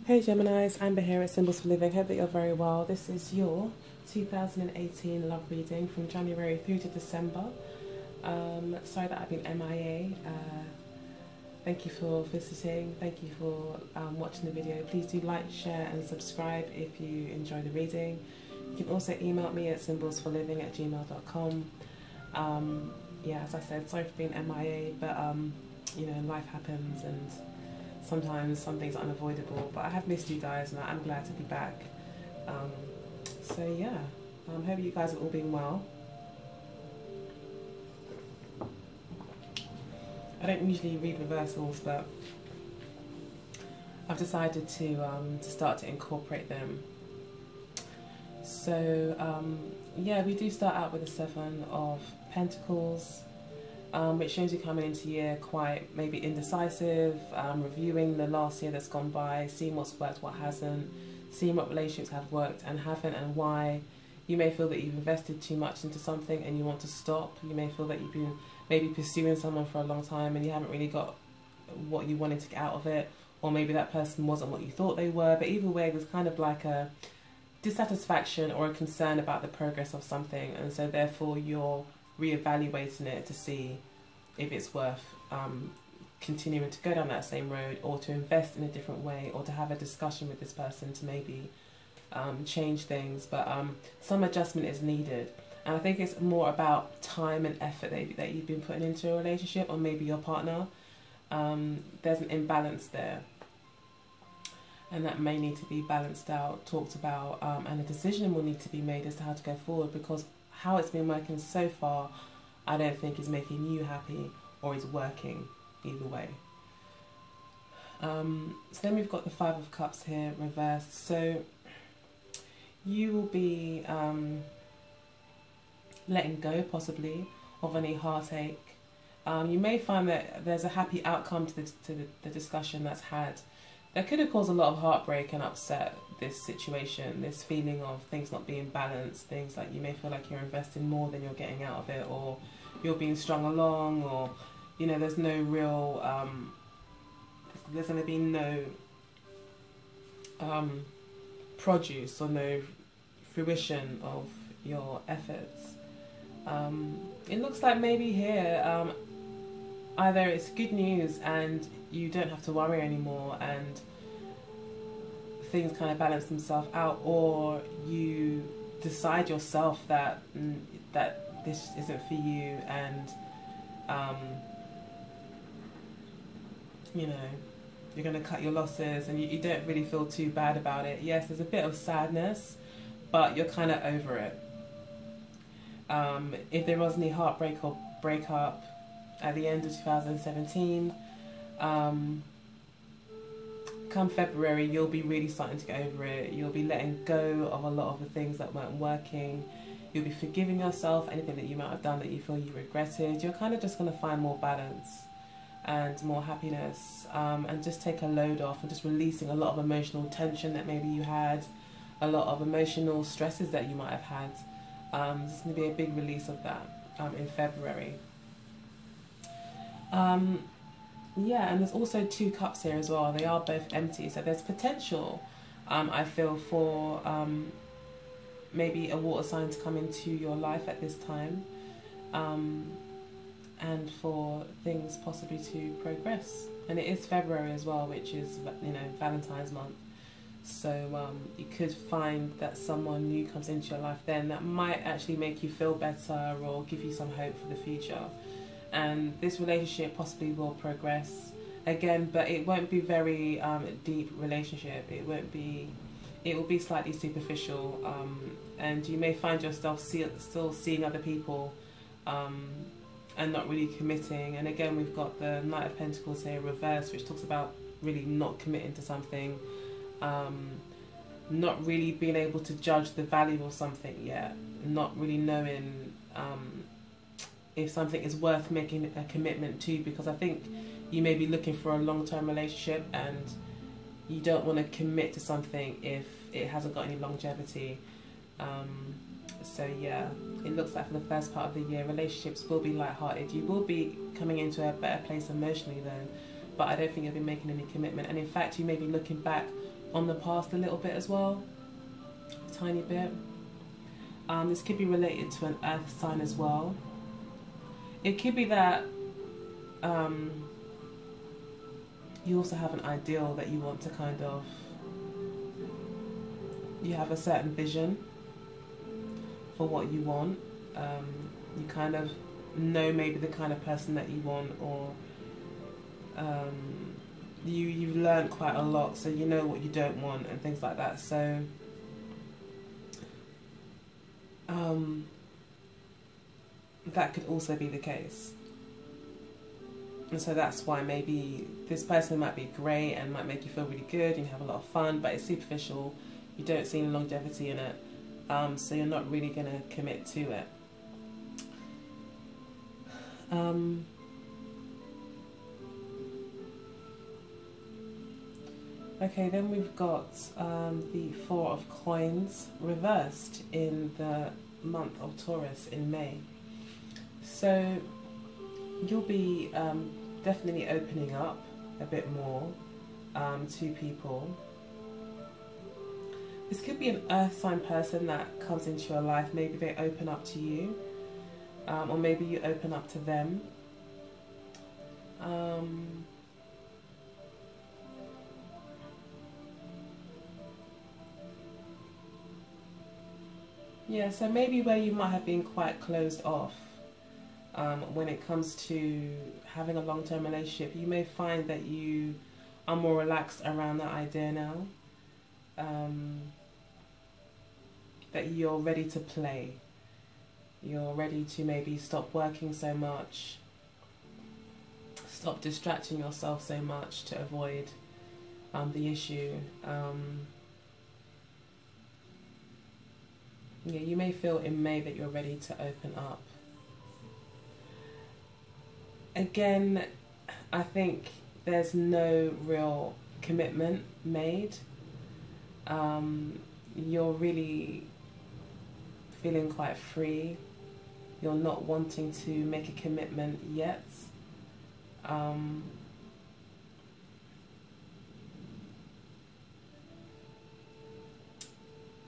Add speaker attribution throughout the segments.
Speaker 1: Hey Geminis, Amber here at Symbols for Living. Hope that you're very well. This is your 2018 love reading from January through to December. Sorry that I've been MIA. Thank you for visiting. Thank you for watching the video. Please do like, share and subscribe if you enjoy the reading. You can also email me at symbolsforliving@gmail.com. Yeah, as I said, sorry for being MIA, but you know, life happens and sometimes some things are unavoidable, but I have missed you guys and I'm glad to be back. So yeah, hope you guys have all been well. I don't usually read reversals, but I've decided to start to incorporate them. So yeah, we do start out with the Seven of Pentacles, which shows you coming into year quite maybe indecisive, reviewing the last year that's gone by, seeing what's worked, what hasn't, seeing what relationships have worked and haven't, and why. You may feel that you've invested too much into something and you want to stop. You may feel that you've been maybe pursuing someone for a long time and you haven't really got what you wanted to get out of it, or maybe that person wasn't what you thought they were. But either way, there's kind of like a dissatisfaction or a concern about the progress of something, and so therefore you're reevaluating it to see if it's worth continuing to go down that same road, or to invest in a different way, or to have a discussion with this person to maybe change things. But some adjustment is needed, and I think it's more about time and effort that you've been putting into a relationship, or maybe your partner. There's an imbalance there, and that may need to be balanced out, talked about, and a decision will need to be made as to how to go forward, because how it's been working so far I don't think is making you happy or is working either way. So then we've got the Five of Cups here reversed. So you will be letting go possibly of any heartache. You may find that there's a happy outcome to the discussion that's had. That could have caused a lot of heartbreak and upset, this situation, this feeling of things not being balanced, things like you may feel like you're investing more than you're getting out of it, or you're being strung along, or you know, there's no real there's going to be no produce or no fruition of your efforts. It looks like maybe here either it's good news and you don't have to worry anymore and things kind of balance themselves out, or you decide yourself that this isn't for you, and you know, you're going to cut your losses and you don't really feel too bad about it. Yes, there's a bit of sadness, but you're kind of over it. If there was any heartbreak or breakup at the end of 2017, come February you'll be really starting to get over it. You'll be letting go of a lot of the things that weren't working. You'll be forgiving yourself, anything that you might have done that you feel you regretted. You're kind of just going to find more balance and more happiness, and just take a load off, and just releasing a lot of emotional tension that maybe you had, a lot of emotional stresses that you might have had. There's going to be a big release of that in February. Yeah, and there's also two cups here as well. They are both empty, so there's potential, I feel, for maybe a water sign to come into your life at this time, and for things possibly to progress. And it is February as well, which is, you know, Valentine's month. So you could find that someone new comes into your life then that might actually make you feel better or give you some hope for the future. And this relationship possibly will progress again, but it won't be very deep relationship. It will be slightly superficial, and you may find yourself still seeing other people and not really committing. And again, we've got the Knight of Pentacles here reversed, which talks about really not committing to something, not really being able to judge the value of something yet, not really knowing if something is worth making a commitment to, because I think you may be looking for a long-term relationship and you don't want to commit to something if it hasn't got any longevity. So yeah, it looks like for the first part of the year relationships will be light-hearted. You will be coming into a better place emotionally though, but I don't think you'll be making any commitment, and in fact you may be looking back on the past a little bit as well, a tiny bit. This could be related to an earth sign as well. It could be that you also have an ideal that you want to kind of, you have a certain vision for what you want. You kind of know maybe the kind of person that you want, or you've learned quite a lot, so you know what you don't want and things like that. So that could also be the case. And so that's why maybe this person might be great and might make you feel really good and you have a lot of fun, but it's superficial. You don't see any longevity in it, so you're not really going to commit to it. Okay, then we've got the Four of Coins reversed in the month of Taurus in May. So you'll be definitely opening up a bit more to people. This could be an earth sign person that comes into your life. Maybe they open up to you, or maybe you open up to them. Yeah, so maybe where you might have been quite closed off when it comes to having a long-term relationship, you may find that you are more relaxed around that idea now. That you're ready to play. You're ready to maybe stop working so much, stop distracting yourself so much to avoid the issue. Yeah, you may feel in May that you're ready to open up. Again, I think there's no real commitment made. You're really feeling quite free. You're not wanting to make a commitment yet.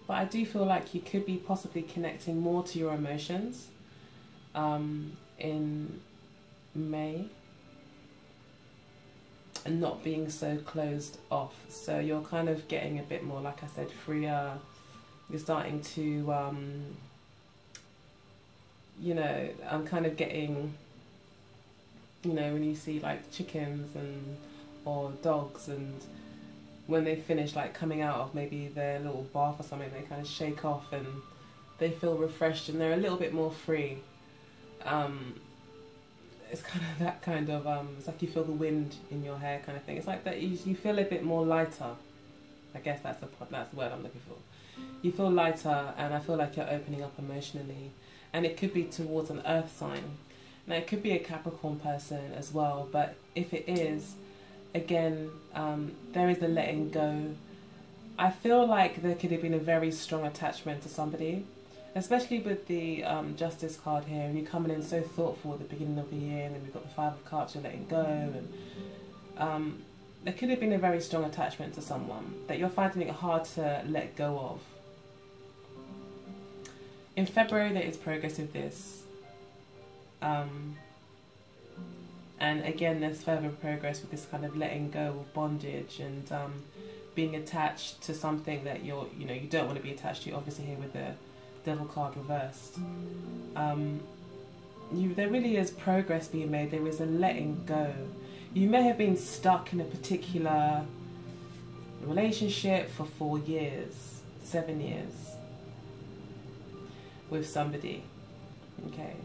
Speaker 1: But I do feel like you could be possibly connecting more to your emotions in May, and not being so closed off. So you're kind of getting a bit more, like I said, freer. You're starting to, you know, I'm kind of getting, you know, when you see like chickens and or dogs, and when they finish like coming out of maybe their little bath or something, they kind of shake off and they feel refreshed and they're a little bit more free. It's kind of that kind of, it's like you feel the wind in your hair kind of thing. It's like that you feel a bit more lighter. I guess that's the word I'm looking for. You feel lighter, and I feel like you're opening up emotionally. And it could be towards an earth sign. Now it could be a Capricorn person as well, but if it is, again, there is a letting go. I feel like there could have been a very strong attachment to somebody, especially with the Justice card here, and you're coming in so thoughtful at the beginning of the year, and then we've got the Five of Cups, you're letting go, and there could have been a very strong attachment to someone that you're finding it hard to let go of. In February, there is progress with this. And again, there's further progress with this kind of letting go of bondage and being attached to something that you don't want to be attached to. Obviously here with the Devil card reversed. There really is progress being made. There is a letting go. You may have been stuck in a particular relationship for 4 years, 7 years with somebody. Okay.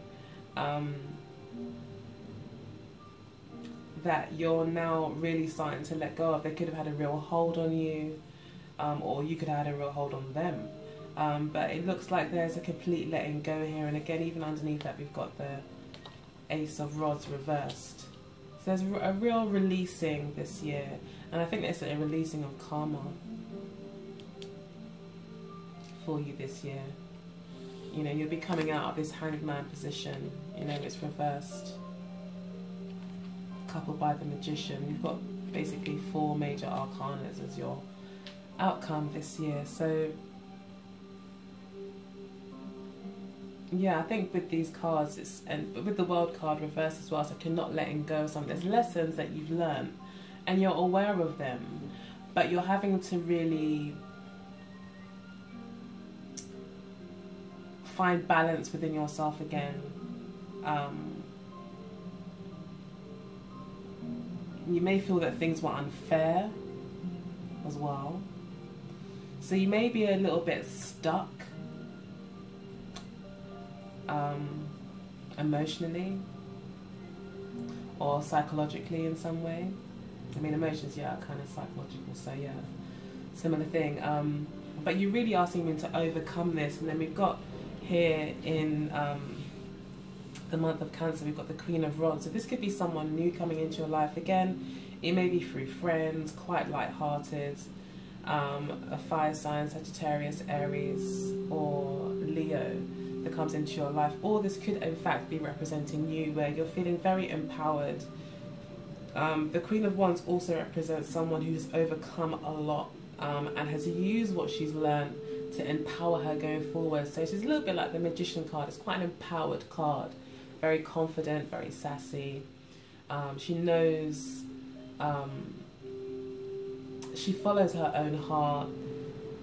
Speaker 1: That you're now really starting to let go of. They could have had a real hold on you, or you could have had a real hold on them. But it looks like there's a complete letting go here. And again, even underneath that, we've got the Ace of Rods reversed. So there's a real releasing this year. And I think there's a releasing of karma for you this year. You know, you'll be coming out of this Hanged Man position. You know, it's reversed. Coupled by the Magician. You've got basically 4 major arcanas as your outcome this year. So yeah, I think with these cards, and with the World card reversed as well, so you're not letting go of something. There's lessons that you've learned and you're aware of them, but you're having to really find balance within yourself again. You may feel that things were unfair as well. So you may be a little bit stuck emotionally or psychologically in some way. I mean, emotions, yeah, are kind of psychological, so yeah, similar thing. But you really are seeming to overcome this. And then we've got here in the month of Cancer, we've got the Queen of Rods. So this could be someone new coming into your life. Again, it may be through friends, quite light-hearted, a fire sign, Sagittarius, Aries, or Leo that comes into your life. Or this could in fact be representing you, where you're feeling very empowered. The Queen of Wands also represents someone who's overcome a lot and has used what she's learned to empower her going forward. So she's a little bit like the Magician card. It's quite an empowered card, very confident, very sassy. She knows, she follows her own heart,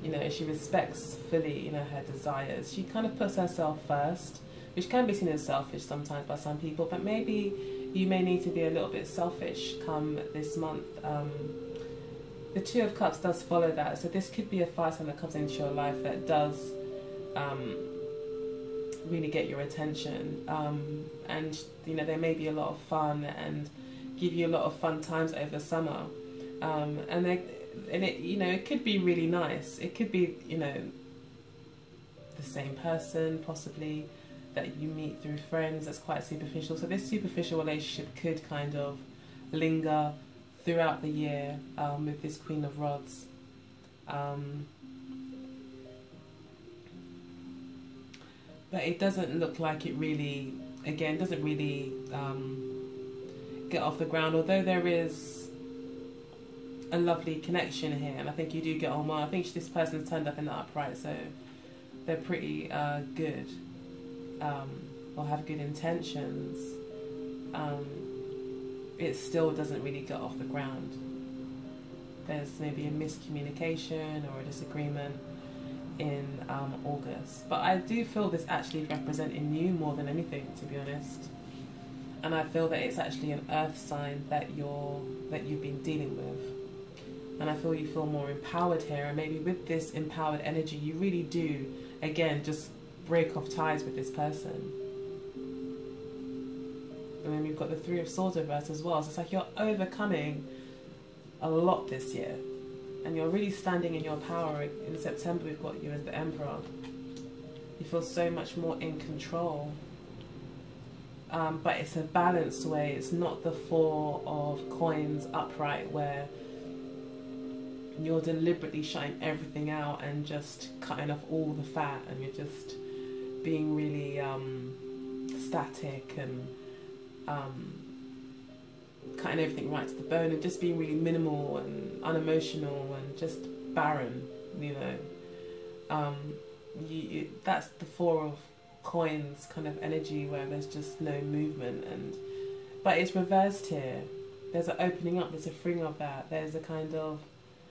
Speaker 1: you know, she respects fully, you know, her desires. She kind of puts herself first, which can be seen as selfish sometimes by some people, but maybe you may need to be a little bit selfish come this month. The Two of Cups does follow that, so this could be a fire sign that comes into your life that does really get your attention, and you know, there may be a lot of fun and give you a lot of fun times over summer, and it, you know, it could be really nice. It could be, you know, the same person possibly that you meet through friends. That's quite superficial. So this superficial relationship could kind of linger throughout the year with this Queen of Rods. But it doesn't look like it really, again, doesn't really get off the ground, although there is a lovely connection here, and I think you do get on well. I think this person's turned up in the upright, so they're pretty good, or have good intentions. It still doesn't really get off the ground. There's maybe a miscommunication or a disagreement in August, but I do feel this actually representing you more than anything, to be honest. And I feel that it's actually an earth sign that you've been dealing with. And I feel you feel more empowered here, and maybe with this empowered energy you really do, again, just break off ties with this person. And then we've got the Three of Swords reversed as well, so it's like you're overcoming a lot this year, and you're really standing in your power. In September we've got you as the Emperor. You feel so much more in control, but it's a balanced way. It's not the Four of Coins upright where you're deliberately shutting everything out and just cutting off all the fat, and you're just being really static and cutting everything right to the bone, and just being really minimal and unemotional and just barren, you know. That's the Four of Coins kind of energy, where there's just no movement, but it's reversed here. There's an opening up, there's a freeing of that, there's a kind of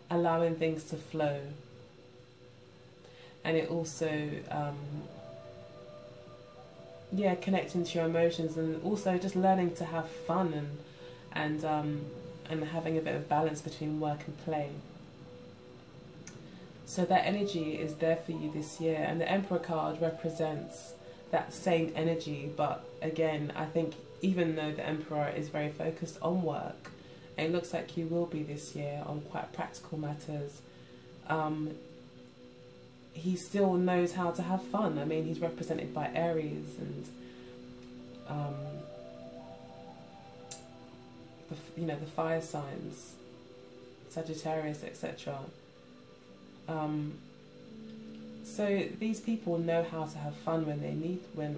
Speaker 1: allowing things to flow, and it also yeah, connecting to your emotions, and also just learning to have fun and having a bit of balance between work and play. So that energy is there for you this year, and the Emperor card represents that same energy. But again, I think even though the Emperor is very focused on work, it looks like you will be this year on quite practical matters. He still knows how to have fun. I mean, he's represented by Aries and you know, the fire signs, Sagittarius, etc. So these people know how to have fun when they need, when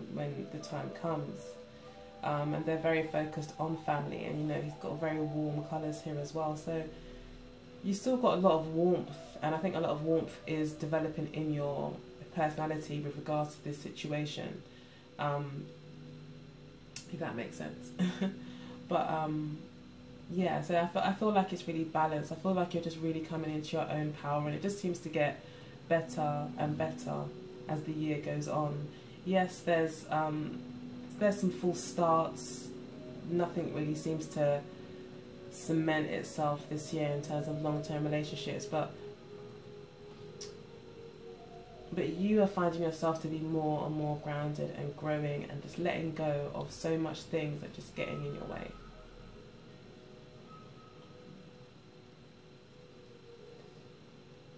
Speaker 1: the time comes. And they're very focused on family, and you know, he's got very warm colours here as well. So you still got a lot of warmth, and I think a lot of warmth is developing in your personality with regards to this situation, if that makes sense. But yeah, so I feel like it's really balanced. I feel like you're just really coming into your own power, and it just seems to get better and better as the year goes on. Yes, there's some false starts. Nothing really seems to cement itself this year in terms of long-term relationships, but you are finding yourself to be more and more grounded and growing and just letting go of so much things that just getting in your way.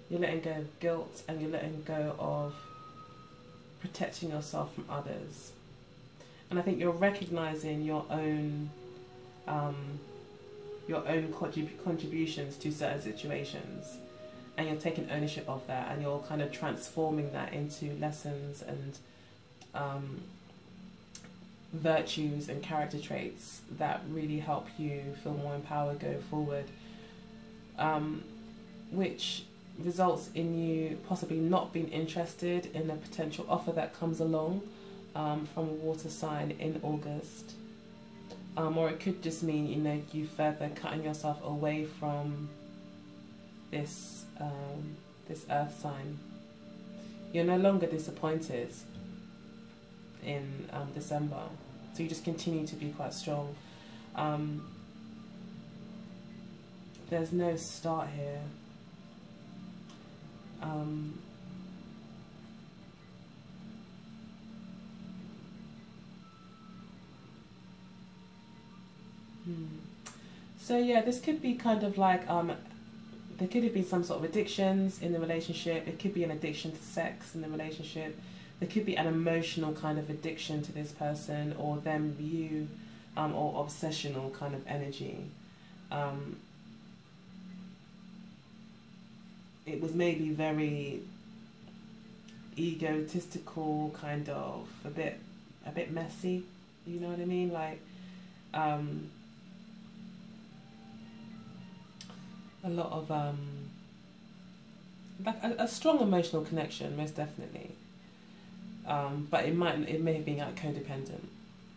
Speaker 1: You're letting go of guilt, and you're letting go of protecting yourself from others. And I think you're recognizing your own contributions to certain situations, and you're taking ownership of that, and you're kind of transforming that into lessons and virtues and character traits that really help you feel more empowered going forward, which results in you possibly not being interested in a potential offer that comes along from a water sign in August, or it could just mean, you know, you further cutting yourself away from this this earth sign. You're no longer disappointed in December, so you just continue to be quite strong. There's no start here. So yeah, this could be kind of like there could have been some sort of addictions in the relationship. It could be an addiction to sex in the relationship. There could be an emotional kind of addiction to this person, or them you, or obsessional kind of energy. It was maybe very egotistical, kind of a bit messy. You know what I mean? Like a lot of like a strong emotional connection, most definitely. But it may have been like codependent.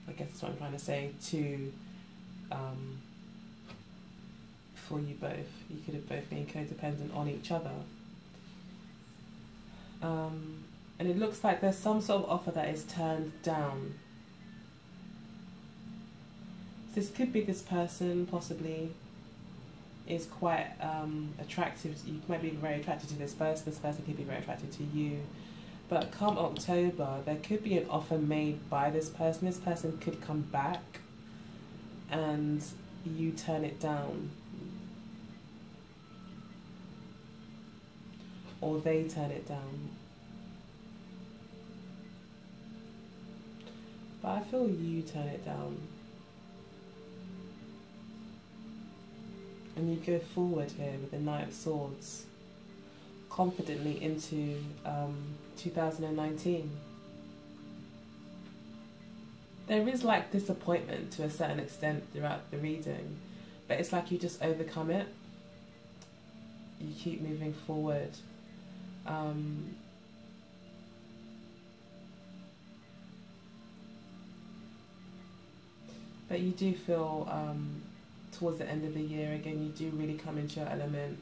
Speaker 1: I guess that's what I'm trying to say. For you both, you could have both been codependent on each other. And it looks like there's some sort of offer that is turned down. This could be this person possibly is quite attractive. You might be very attracted to this person could be very attracted to you. But come October, there could be an offer made by this person. This person could come back and you turn it down. Or they turn it down. But I feel you turn it down. And you go forward here with the Knight of Swords, confidently into 2019. There is like disappointment to a certain extent throughout the reading, but it's like you just overcome it. You keep moving forward. But you do feel towards the end of the year, again, you do really come into your element.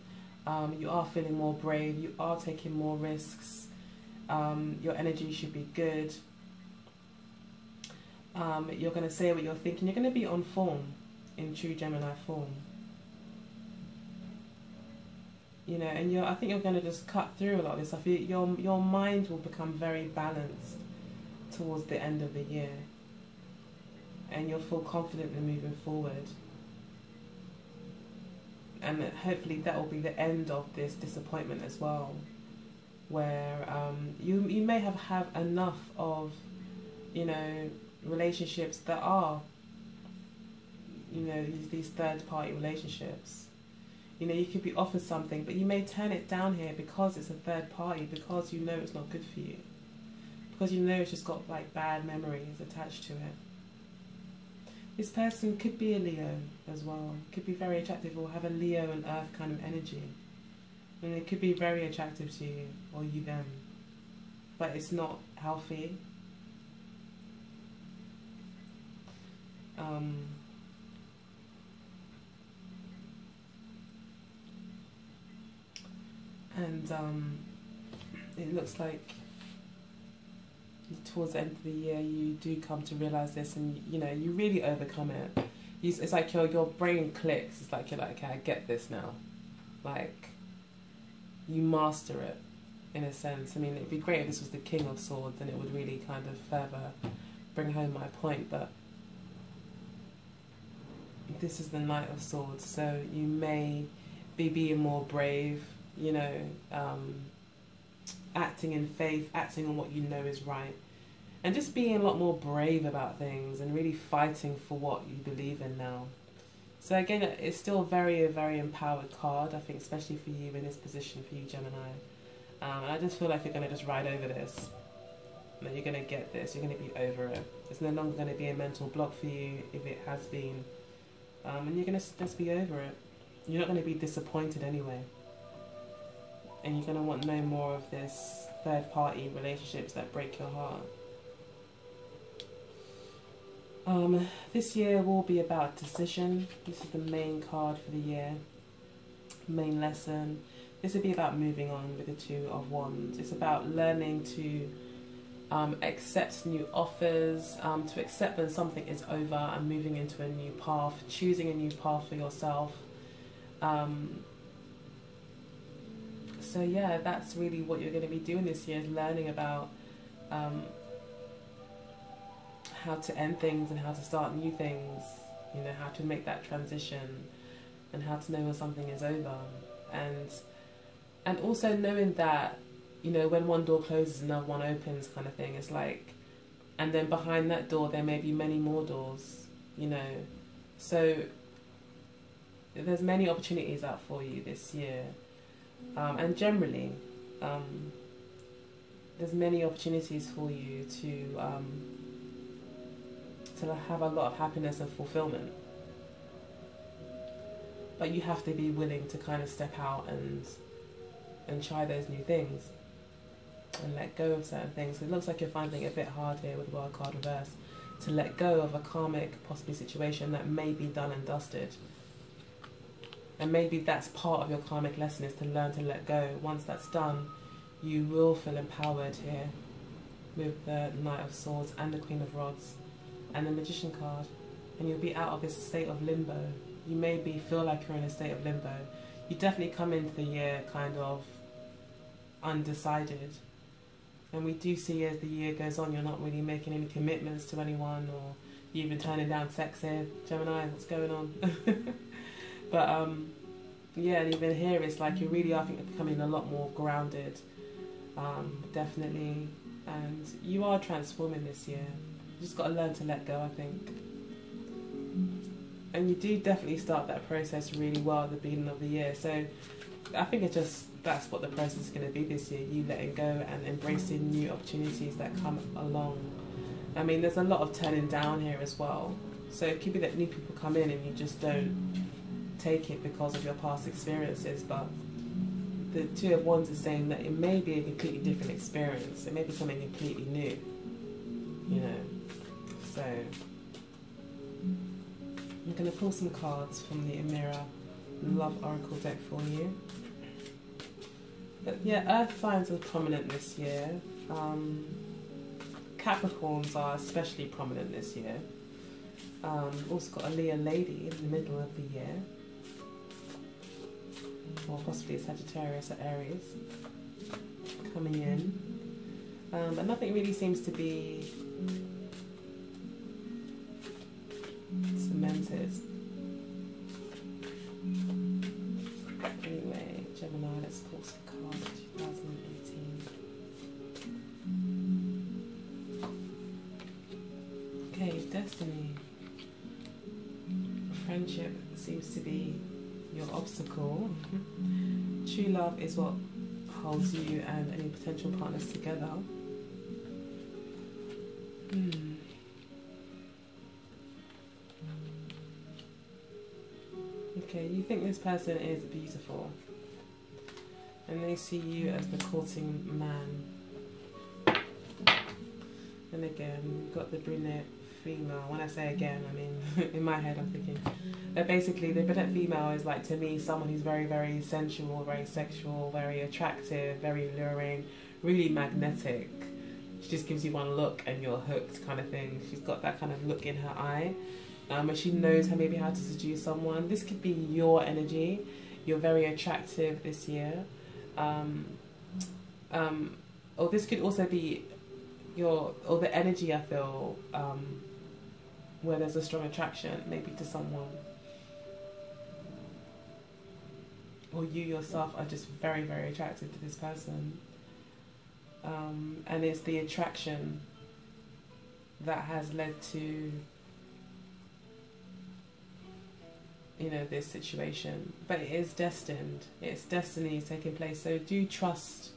Speaker 1: You are feeling more brave, you are taking more risks, your energy should be good. You're going to say what you're thinking, you're going to be on form, in true Gemini form. You know, and I think you're going to just cut through a lot of this stuff. Your mind will become very balanced towards the end of the year. And you'll feel confident in moving forward. And hopefully that will be the end of this disappointment as well, where you may have enough of, you know, relationships that are, you know, these third party relationships. You know, you could be offered something, but you may turn it down here because it's a third party, because you know it's not good for you, because you know it's just got like bad memories attached to it. This person could be a Leo as well. Could be very attractive or have a Leo and Earth kind of energy. And it could be very attractive to you or you them. But it's not healthy. It looks like towards the end of the year you do come to realize this, and you know you really overcome it. It's like your brain clicks. It's like you're like, okay, I get this now. Like you master it in a sense. I mean, it'd be great if this was the King of Swords, and it would really kind of further bring home my point. But this is the Knight of Swords, so you may be being more brave. You know, acting in faith, acting on what you know is right, and just being a lot more brave about things and really fighting for what you believe in now. So again, it's still a very empowered card, I think, especially for you in this position, for you Gemini. And I just feel like you're going to just ride over this. That you're going to get this, you're going to be over it. It's no longer going to be a mental block for you if it has been. And you're going to just be over it. You're not going to be disappointed anyway. And you're going to want no more of this third-party relationships that break your heart. This year will be about decision. This is the main card for the year. Main lesson. This will be about moving on with the Two of Wands. It's about learning to accept new offers, to accept when something is over and moving into a new path, choosing a new path for yourself. So yeah, that's really what you're going to be doing this year, is learning about how to end things and how to start new things, you know, how to make that transition and how to know when something is over. And also knowing that, you know, when one door closes, another one opens kind of thing. It's like, and then behind that door there may be many more doors, you know. So there's many opportunities out for you this year. And generally, there's many opportunities for you to have a lot of happiness and fulfillment. But you have to be willing to kind of step out and try those new things and let go of certain things. It looks like you're finding it a bit hard here with World card reverse to let go of a karmic, possibly situation that may be done and dusted. And maybe that's part of your karmic lesson, is to learn to let go. Once that's done, you will feel empowered here with the Knight of Swords and the Queen of Rods and the Magician card. And you'll be out of this state of limbo. You maybe feel like you're in a state of limbo. You definitely come into the year kind of undecided. And we do see as the year goes on, you're not really making any commitments to anyone, or you're even turning down sex here. Gemini, what's going on? But yeah, and even here it's like you really are, I think, becoming a lot more grounded, definitely. And you are transforming this year. You just got to learn to let go, I think. And you do definitely start that process really well at the beginning of the year. So I think it's just, that's what the process is going to be this year. You letting go and embracing new opportunities that come along. I mean, there's a lot of turning down here as well. So it could be that new people come in and you just don't take it because of your past experiences. But the Two of Wands is saying that it may be a completely different experience. It may be something completely new, you know. So I'm going to pull some cards from the Amira Love Oracle deck for you. But yeah, Earth signs are prominent this year. Capricorns are especially prominent this year. Also got a Leo lady in the middle of the year. Or possibly a Sagittarius or Aries coming in. But nothing really seems to be cemented. Anyway, Gemini, let's pull some cards for 2018. Okay, Destiny. Friendship seems to be your obstacle. True love is what holds you and any potential partners together. Okay, you think this person is beautiful, and they see you as the courting man. And again, you've got the brunette female. When I say again, I mean, in my head I'm thinking that basically the brunette female is, like, to me, someone who's very, very sensual, very sexual, very attractive, very alluring, really magnetic. She just gives you one look and you're hooked, kind of thing. She's got that kind of look in her eye. And she knows maybe how to seduce someone. This could be your energy. You're very attractive this year. Or this could also be or the energy, I feel, where there's a strong attraction maybe to someone, or you yourself are just very, very attractive to this person, and it's the attraction that has led to, you know, this situation. But it is destined. It's destiny taking place, so do trust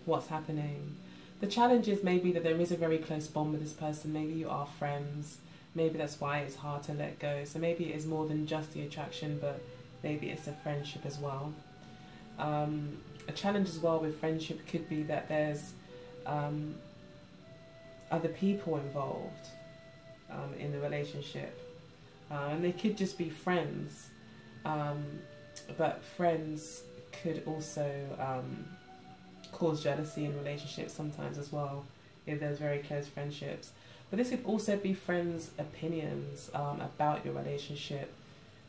Speaker 1: what's happening. The challenge is maybe that there is a very close bond with this person. Maybe you are friends. Maybe that's why it's hard to let go. So maybe it is more than just the attraction, but maybe it's a friendship as well. A challenge as well with friendship could be that there's other people involved in the relationship. And they could just be friends. But friends could also cause jealousy in relationships sometimes as well, if there's very close friendships. But this could also be friends' opinions about your relationship.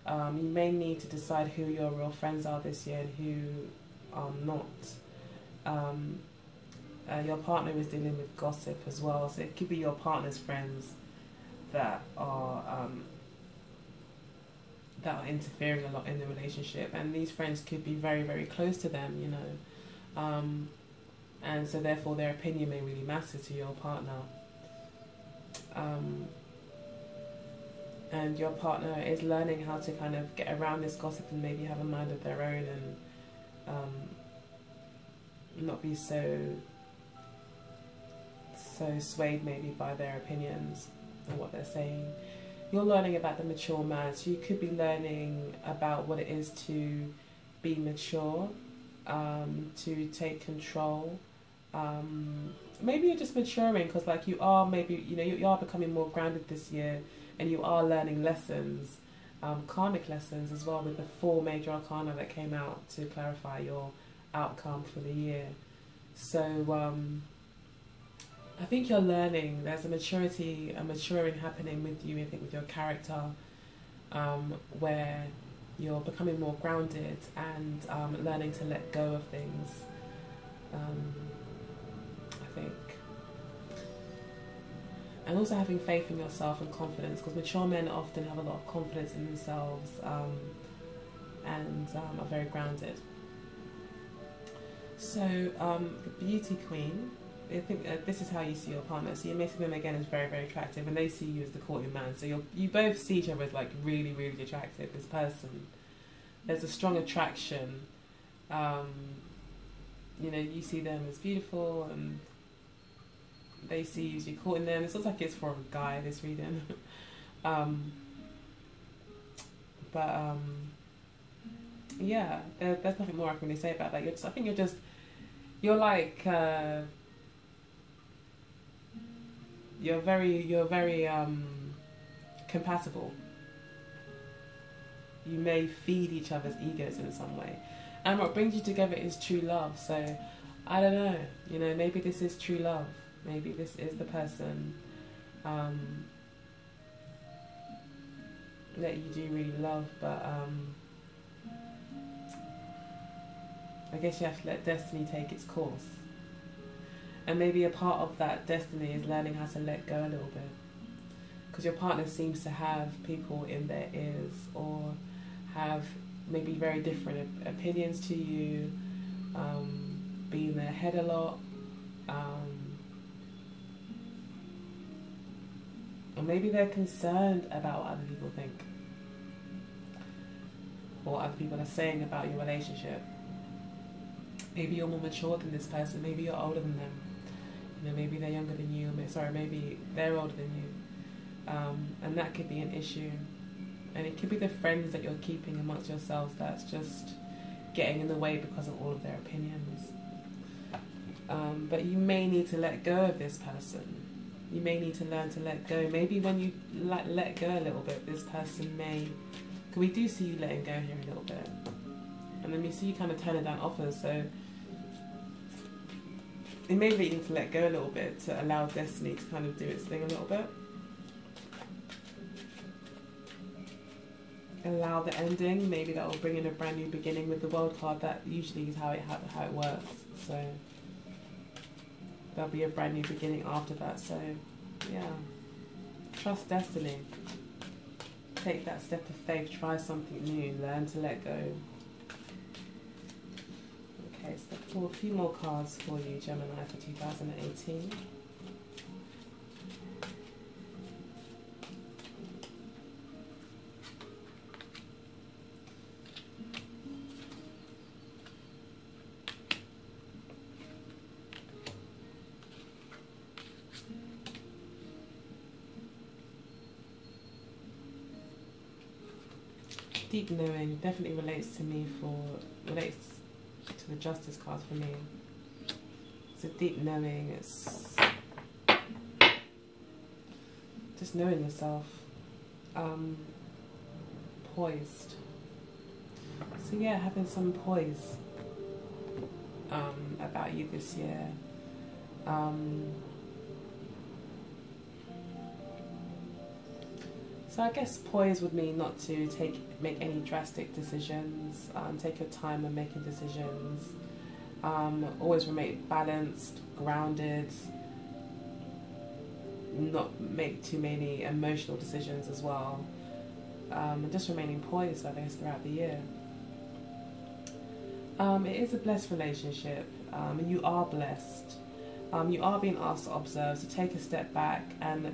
Speaker 1: You may need to decide who your real friends are this year and who are not. Your partner is dealing with gossip as well, so it could be your partner's friends that are interfering a lot in the relationship, and these friends could be very, very close to them, you know. And so therefore their opinion may really matter to your partner. And your partner is learning how to kind of get around this gossip and maybe have a mind of their own, and not be so swayed maybe by their opinions and what they're saying. You're learning about the mature man, so you could be learning about what it is to be mature, to take control. Maybe you're just maturing because, like, you are maybe, you know, you are becoming more grounded this year, and you are learning lessons, karmic lessons as well, with the 4 major arcana that came out to clarify your outcome for the year. So I think you're learning. There's a maturing happening with you, I think, with your character, where you're becoming more grounded and learning to let go of things, I think. And also having faith in yourself and confidence, because mature men often have a lot of confidence in themselves, and are very grounded. So the beauty queen, I think this is how you see your partner. So you may see them again as very, very attractive, and they see you as the courting man. So you both see each other as, like, really, really attractive. This person, there's a strong attraction. You know, you see them as beautiful, and they see you as you're courting them. It looks like it's for a guy, this reading. Yeah, there's nothing more I can really say about that. I think you're like, you're very compatible. You may feed each other's egos in some way, and what brings you together is true love. So I don't know, you know, maybe this is true love. Maybe this is the person that you do really love, but I guess you have to let destiny take its course. And maybe a part of that destiny is learning how to let go a little bit. Because your partner seems to have people in their ears, or have maybe very different opinions to you, be in their head a lot, or maybe they're concerned about what other people think, or what other people are saying about your relationship. Maybe you're more mature than this person, maybe you're older than them, you know, maybe they're younger than you, maybe they're older than you, and that could be an issue. And it could be the friends that you're keeping amongst yourselves that's just getting in the way because of all of their opinions. But you may need to let go of this person. You may need to learn to let go. Maybe when you let go a little bit, this person may... Because we do see you letting go here a little bit. And then we see you kind of turning down offers. So it may be that you need to let go a little bit to allow destiny to kind of do its thing a little bit. Allow the ending. Maybe that will bring in a brand new beginning with the World card. That usually is how it works. So there'll be a brand new beginning after that. So yeah, trust destiny. Take that step of faith. Try something new. Learn to let go. Okay, so pull a few more cards for you, Gemini, for 2018. Deep knowing definitely relates to me relates to the Justice card for me. It's a deep knowing, it's just knowing yourself, poised. So yeah, having some poise about you this year. So I guess poise would mean not to make any drastic decisions, take your time when making decisions, always remain balanced, grounded, not make too many emotional decisions as well, and just remaining poised, I guess, throughout the year. It is a blessed relationship, you are blessed. You are being asked to observe, to take a step back and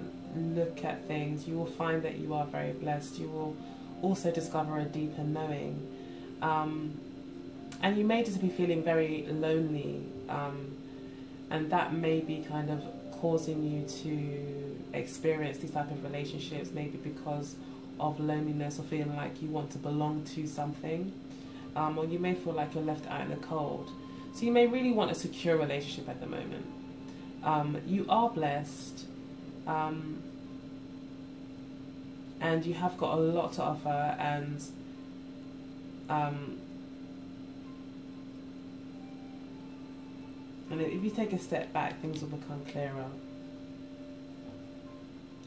Speaker 1: look at things. You will find that you are very blessed. You will also discover a deeper knowing. And you may just be feeling very lonely, and that may be kind of causing you to experience these type of relationships, maybe because of loneliness or feeling like you want to belong to something, or you may feel like you're left out in the cold. So you may really want a secure relationship at the moment. You are blessed, and you have got a lot to offer, and if you take a step back, things will become clearer.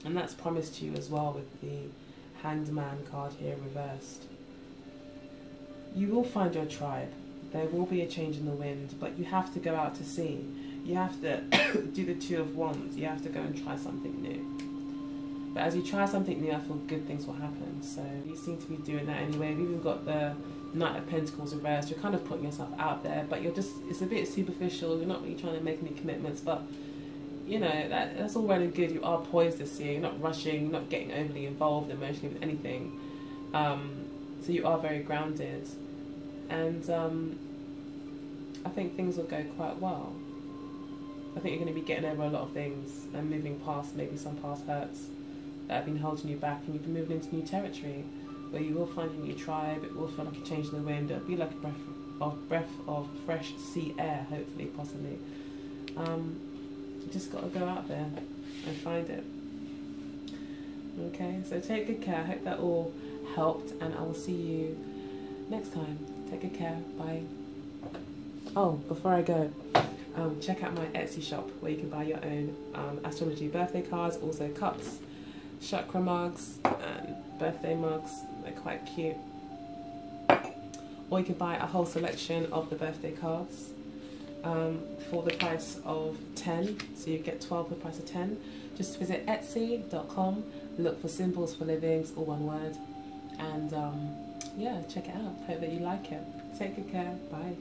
Speaker 1: And that's promised to you as well with the Hanged Man card here reversed. You will find your tribe. There will be a change in the wind, but you have to go out to sea. You have to do the Two of Wands. You have to go and try something new. But as you try something new, I feel good things will happen. So you seem to be doing that anyway. You've even got the Knight of Pentacles reversed. You're kind of putting yourself out there, but it's a bit superficial. You're not really trying to make any commitments, but you know, that's all well and good. You are poised this year. You're not rushing. You're not getting overly involved emotionally with anything. So you are very grounded. And I think things will go quite well. I think you're going to be getting over a lot of things and moving past maybe some past hurts that have been holding you back, and you've been moving into new territory where you will find a new tribe. It will feel like a change in the wind. It'll be like a breath of fresh sea air, hopefully, possibly. You just got to go out there and find it. Okay, so take good care. I hope that all helped, and I will see you next time. Take good care. Bye. Oh, before I go, check out my Etsy shop where you can buy your own astrology birthday cards, also cups, chakra mugs, and birthday mugs. They're quite cute. Or you can buy a whole selection of the birthday cards for the price of 10. So you get 12 for the price of 10. Just visit etsy.com, look for Symbols for Living, it's all one word, and yeah, check it out. Hope that you like it. Take good care. Bye.